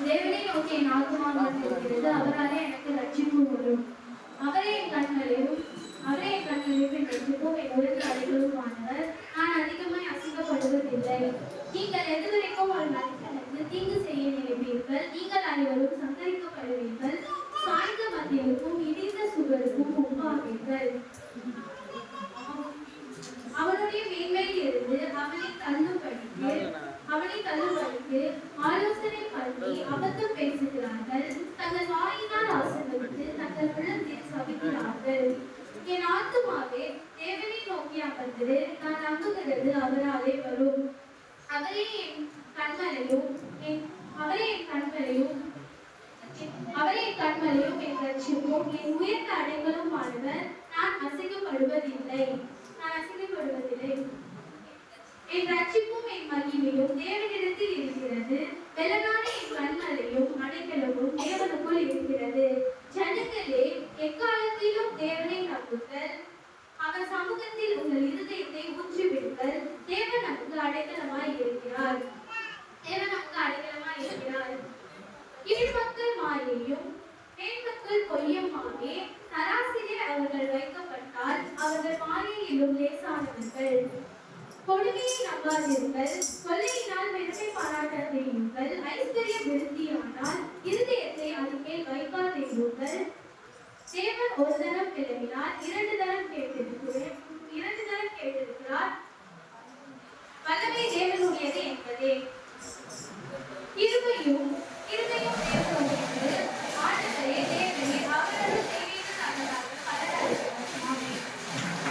தேவனை நோக்கி என் ஆத்துமாவானது இருக்கிறது, அவராலே எனக்கு ரட்சிப்பு வரும். அவரே என் கண்மலையும் என் ரட்சிப்பும் என் உயர்ந்த அடைக்கலுமானவர். நான் அதிகமாய் அசிங்கப்படுவதில்லை. நீங்கள் எதுவரைக்கும் ஒரு மனுஷனுக்கு தீங்கு செய்ய நினைப்பீர்கள். நீங்கள் அனைவரும் சந்தரிக்கப்படுவீர்கள். சாய்ந்த மத்தியிலுக்கும் இடிந்த சுவருக்கும் ஒப்பாவீர்கள். அவனுடைய மேன்மையில் இருந்து அவனை தள்ளுபடிக்கு ஆலோசனை பண்ணி அபத்தம் பேசுகிறார்கள். தங்கள் வாயினால் ஆசீர்வதித்து தங்கள் உள்ளத்தில் சபிக்கிறார்கள். என் ஆத்துமாவே தேவனை நோக்கி அமர்ந்து நான் நம்புகிறது அவராலே வரும். அவரே என் கண்மலையும் என் ரட்சிப்பும் என் உயர்ந்த அடைக்கலுமானவர். நான் அசைக்கப்படுவதில்லை. என் ரட்சிப்பும் என் மகிமையும் தேவனிடத்தில் இருக்கிறது. வெள்ளனான என் கண்மலையும் அடைக்கலமும் தேவனுக்குள் இருக்கிறது. ஜனங்களே, எக்காலத்திலும் தேவனை நம்புங்கள். அவர் சமூகத்தில் உங்கள் இருதயத்தை ஊற்றிவிடுங்கள். தேவன் நமக்கு அடைக்கலமாய் இருக்கிறார். கீழ்மக்கள் மாயையும் மேன்மக்கள் பொய்யுமாகவே தராசிலே அவர்கள் வைக்கப்பட்டால் அவர்கள் மாயையிலும் லேசானவர்கள். கொடுமையை நம்பாதீர்கள், கொள்ளையினால் பெருமை பாராட்டாதீர்கள். ஐஸ்வர்யம் விருத்தியானால் இருதயத்தை அதன் மேல் வைக்காதீர்கள். தேவன் ஒரு தரம் கிளம்பினார், இரண்டு தரம் கேட்டிருக்கிறார்.